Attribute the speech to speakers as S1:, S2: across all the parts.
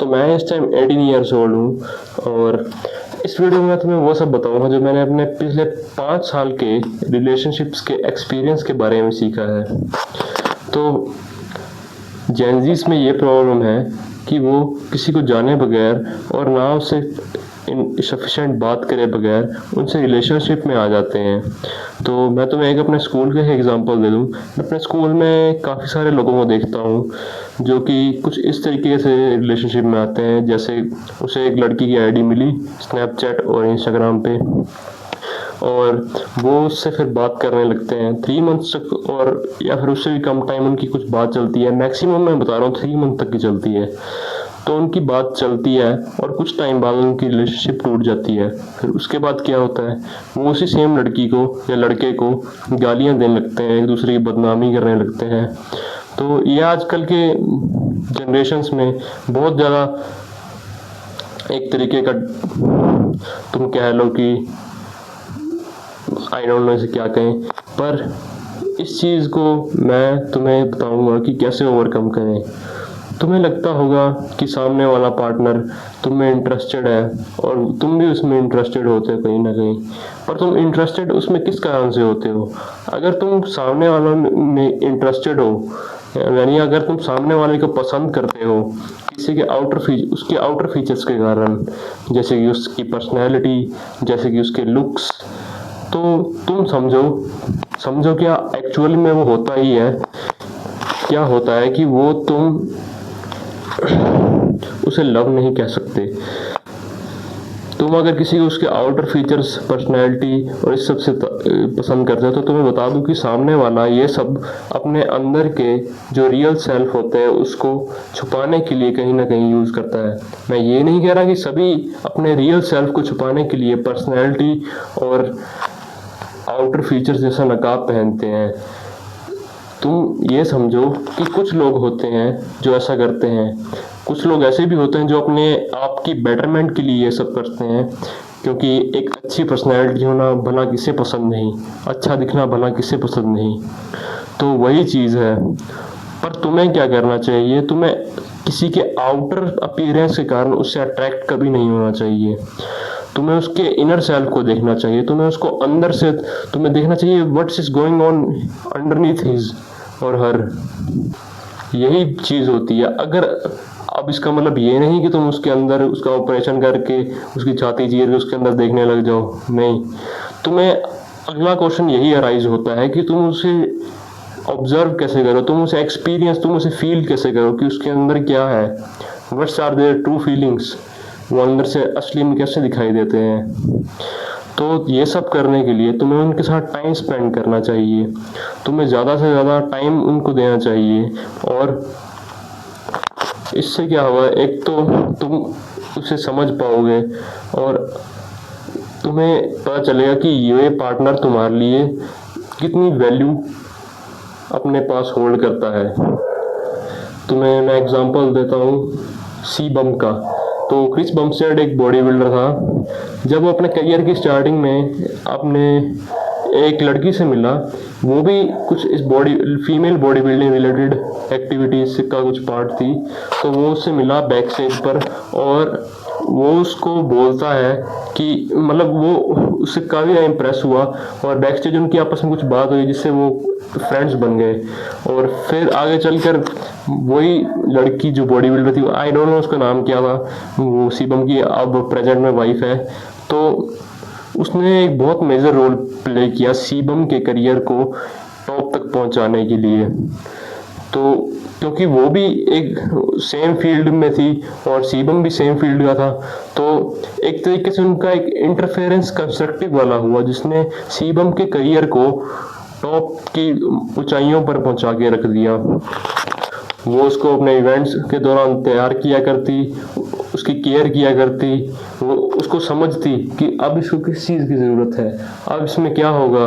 S1: तो मैं इस टाइम 18 ईयर्स ओल्ड हूँ और इस वीडियो में मैं तुम्हें वो सब बताऊंगा जो मैंने अपने पिछले 5 साल के रिलेशनशिप्स के एक्सपीरियंस के बारे में सीखा है। तो जेनजीस में ये प्रॉब्लम है कि वो किसी को जाने बगैर और ना उससे सफिशेंट बात करे बगैर उनसे रिलेशनशिप में आ जाते हैं। तो मैं तुम्हें एक अपने स्कूल का एग्जांपल दे दूं। अपने स्कूल में काफ़ी सारे लोगों को देखता हूं जो कि कुछ इस तरीके से रिलेशनशिप में आते हैं, जैसे उसे एक लड़की की आईडी मिली स्नैपचैट और इंस्टाग्राम पे और वो उससे फिर बात करने लगते हैं 3 मंथ्स तक, और या फिर उससे भी कम टाइम उनकी कुछ बात चलती है। मैक्सिमम मैं बता रहा हूँ 3 मंथ तक की चलती है। तो उनकी बात चलती है और कुछ टाइम बाद उनकी रिलेशनशिप टूट जाती है। फिर उसके बाद क्या होता है, वो उसी सेम लड़की को या लड़के को गालियां देने लगते हैं, एक दूसरे की बदनामी करने लगते हैं। तो ये आजकल के जनरेशन्स में बहुत ज़्यादा एक तरीके का, तुम कह लो कि आई डोंट नो इसे क्या कहें, पर इस चीज़ को मैं तुम्हें बताऊंगा कि कैसे ओवरकम करें। तुम्हें लगता होगा कि सामने वाला पार्टनर तुम में इंटरेस्टेड है और तुम भी उसमें इंटरेस्टेड होते हो कहीं ना कहीं, पर तुम इंटरेस्टेड उसमें किस कारण से होते हो? अगर तुम सामने वालों में इंटरेस्टेड हो, यानी अगर तुम सामने वाले को पसंद करते हो किसी के उसके आउटर फीचर्स के कारण, जैसे कि उसकी पर्सनैलिटी, जैसे कि उसके लुक्स, तो तुम समझो क्या एक्चुअली में वो होता ही है। क्या होता है कि वो तुम उसे लव नहीं कह सकते। तुम अगर किसी को उसके आउटर फीचर्स, पर्सनैलिटी और इस सब से पसंद करते हो, तो तुम्हें बता दूं कि सामने वाला ये सब अपने अंदर के जो रियल सेल्फ होते हैं उसको छुपाने के लिए कहीं ना कहीं यूज करता है। मैं ये नहीं कह रहा कि सभी अपने रियल सेल्फ को छुपाने के लिए पर्सनैलिटी और आउटर फीचर्स जैसा नकाब पहनते हैं। तुम ये समझो कि कुछ लोग होते हैं जो ऐसा करते हैं, कुछ लोग ऐसे भी होते हैं जो अपने आप की बेटरमेंट के लिए ये सब करते हैं, क्योंकि एक अच्छी पर्सनैलिटी होना भला किसे पसंद नहीं, अच्छा दिखना भला किसे पसंद नहीं। तो वही चीज़ है। पर तुम्हें क्या करना चाहिए, तुम्हें किसी के आउटर अपीयरेंस के कारण उससे अट्रैक्ट कभी नहीं होना चाहिए। तुम्हें उसके इनर सेल्फ को देखना चाहिए, तुम्हें उसको अंदर से तुम्हें देखना चाहिए what's is going on underneath his और हर। यही चीज़ होती है। अगर अब इसका मतलब ये नहीं कि तुम उसके अंदर उसका ऑपरेशन करके उसकी छाती चीर के उसके अंदर देखने लग जाओ, नहीं। तुम्हें अगला क्वेश्चन यही अराइज होता है कि तुम उसे ऑब्जर्व कैसे करो, तुम उसे एक्सपीरियंस, तुम उसे फील कैसे करो कि उसके अंदर क्या है, what's are their true feelings, वो अंदर से असली में कैसे दिखाई देते हैं। तो ये सब करने के लिए तुम्हें उनके साथ टाइम स्पेंड करना चाहिए, तुम्हें ज़्यादा से ज़्यादा टाइम उनको देना चाहिए। और इससे क्या होगा, एक तो तुम उसे समझ पाओगे और तुम्हें पता चलेगा कि ये पार्टनर तुम्हारे लिए कितनी वैल्यू अपने पास होल्ड करता है। तुम्हें मैं एग्जांपल देता हूँ सी बम का। तो क्रिस बमस्टेड एक बॉडी बिल्डर था। जब वो अपने करियर की स्टार्टिंग में अपने एक लड़की से मिला, वो भी कुछ इस female body building related activities का कुछ पार्ट थी। तो वो उससे मिला बैक स्टेज पर और वो उसको बोलता है कि मतलब वो उससे काफ़ी इम्प्रेस हुआ और बैक स्टेज उनकी आपस में कुछ बात हुई जिससे वो फ्रेंड्स बन गए। और फिर आगे चलकर वही लड़की जो बॉडी बिल्डर थी, आई डोंट नो उसका नाम क्या था, वो शिवम की अब प्रेजेंट में वाइफ है। तो उसने एक बहुत मेजर रोल प्ले किया शिवम के करियर को टॉप तक पहुंचाने के लिए। तो क्योंकि वो भी एक सेम फील्ड में थी और शिवम भी सेम फील्ड का था, तो एक तरीके से उनका एक इंटरफेरेंस कंस्ट्रक्टिव वाला हुआ जिसने शिवम के करियर को टॉप की ऊंचाइयों पर पहुंचा के रख दिया। वो उसको अपने इवेंट्स के दौरान तैयार किया करती, उसकी केयर किया करती, वो उसको समझती कि अब इसको किस चीज़ की ज़रूरत है, अब इसमें क्या होगा,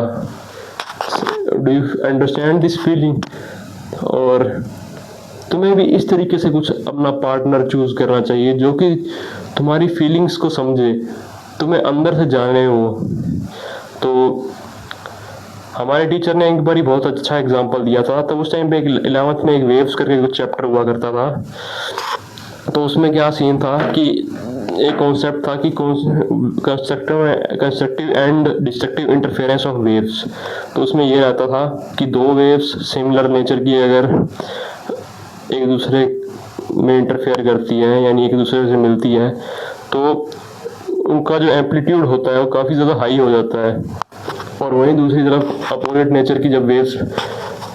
S1: do you understand this feeling. और तुम्हें भी इस तरीके से कुछ अपना पार्टनर चूज करना चाहिए जो कि तुम्हारी फीलिंग्स को समझे, तुम्हें अंदर से जाने हो। तो हमारे टीचर ने एक बारी बहुत अच्छा एग्जांपल दिया था। तब उस टाइम पे 11th में एक वेव्स करके कुछ चैप्टर हुआ करता था। तो उसमें क्या सीन था कि एक कॉन्सेप्ट था कि constructive and destructive interference of waves. तो उसमें ये रहता था कि दो वेव्स सिमिलर नेचर की अगर एक दूसरे में इंटरफेयर करती है, यानी एक दूसरे से मिलती है, तो उनका जो एम्पलीट्यूड होता है वो काफ़ी ज़्यादा हाई हो जाता है। और वहीं दूसरी तरफ अपोजिट नेचर की जब वेव्स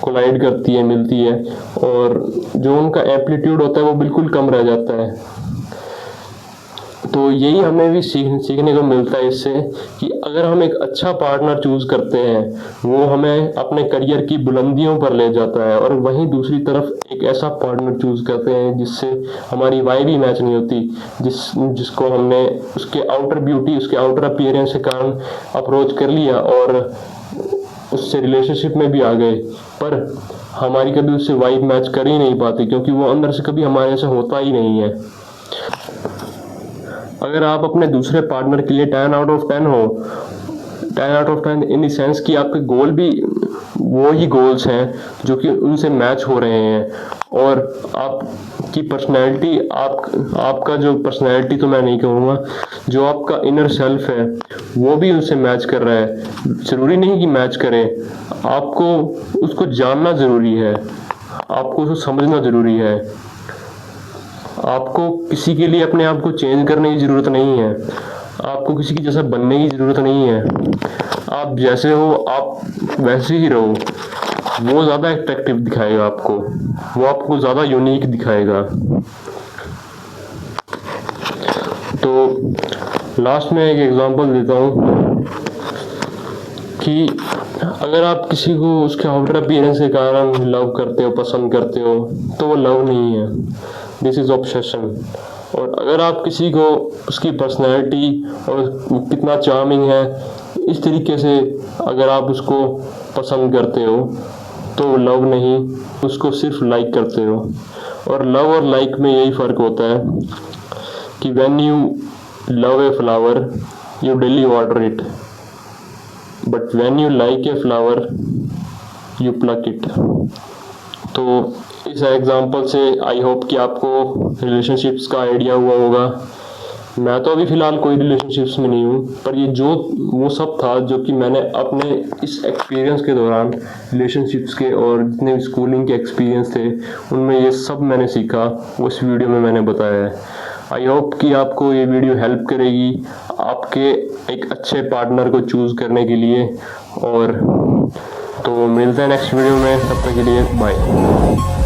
S1: कोलाइड करती है, मिलती है, और जो उनका एम्पलीट्यूड होता है वो बिल्कुल कम रह जाता है। तो यही हमें भी सीखने को मिलता है इससे कि अगर हम एक अच्छा पार्टनर चूज करते हैं, वो हमें अपने करियर की बुलंदियों पर ले जाता है, और वहीं दूसरी तरफ एक ऐसा पार्टनर चूज करते हैं जिससे हमारी वाइब ही मैच नहीं होती, जिसको हमने उसके आउटर ब्यूटी, उसके आउटर अपीयरेंस के कारण अप्रोच कर लिया और उससे रिलेशनशिप में भी आ गए, पर हमारी कभी उससे वाइब मैच कर ही नहीं पाती, क्योंकि वो अंदर से कभी हमारे से होता ही नहीं है। अगर आप अपने दूसरे पार्टनर के लिए 10 आउट ऑफ 10 हो, 10 out of 10 in the sense कि आपके गोल भी वो ही गोल्स हैं जो कि उनसे मैच हो रहे हैं, और आपकी पर्सनैलिटी, आपका जो पर्सनैलिटी तो मैं नहीं कहूँगा, जो आपका इनर सेल्फ है वो भी उनसे मैच कर रहा है। ज़रूरी नहीं कि मैच करे, आपको उसको जानना ज़रूरी है, आपको उसको समझना ज़रूरी है। आपको किसी के लिए अपने आप को चेंज करने की ज़रूरत नहीं है, आपको किसी की जैसा बनने की ज़रूरत नहीं है। आप जैसे हो आप वैसे ही रहो, वो ज़्यादा अट्रैक्टिव दिखाएगा आपको, वो आपको ज़्यादा यूनिक दिखाएगा। तो लास्ट में एक एग्जांपल देता हूँ कि अगर आप किसी को उसके आउटर अपीयरेंस के कारण लव करते हो, पसंद करते हो, तो वो लव नहीं है, दिस इज ऑब्सेशन। और अगर आप किसी को उसकी पर्सनैलिटी और वो कितना चार्मिंग है इस तरीके से अगर आप उसको पसंद करते हो, तो वो लव नहीं, उसको सिर्फ लाइक करते हो। और लव और लाइक में यही फ़र्क होता है कि when you love a flower you daily water it, but when you like a flower you plug it. तो इस एग्जांपल से आई होप कि आपको रिलेशनशिप्स का आइडिया हुआ होगा। मैं तो अभी फ़िलहाल कोई रिलेशनशिप्स में नहीं हूँ, पर ये जो वो सब था जो कि मैंने अपने इस एक्सपीरियंस के दौरान रिलेशनशिप्स के और जितने भी स्कूलिंग के एक्सपीरियंस थे उनमें ये सब मैंने सीखा, वो इस वीडियो में मैंने बताया है। आई होप कि आपको ये वीडियो हेल्प करेगी आपके एक अच्छे पार्टनर को चूज़ करने के लिए। और तो मिलते हैं नेक्स्ट वीडियो में, तब तक के लिए बाय।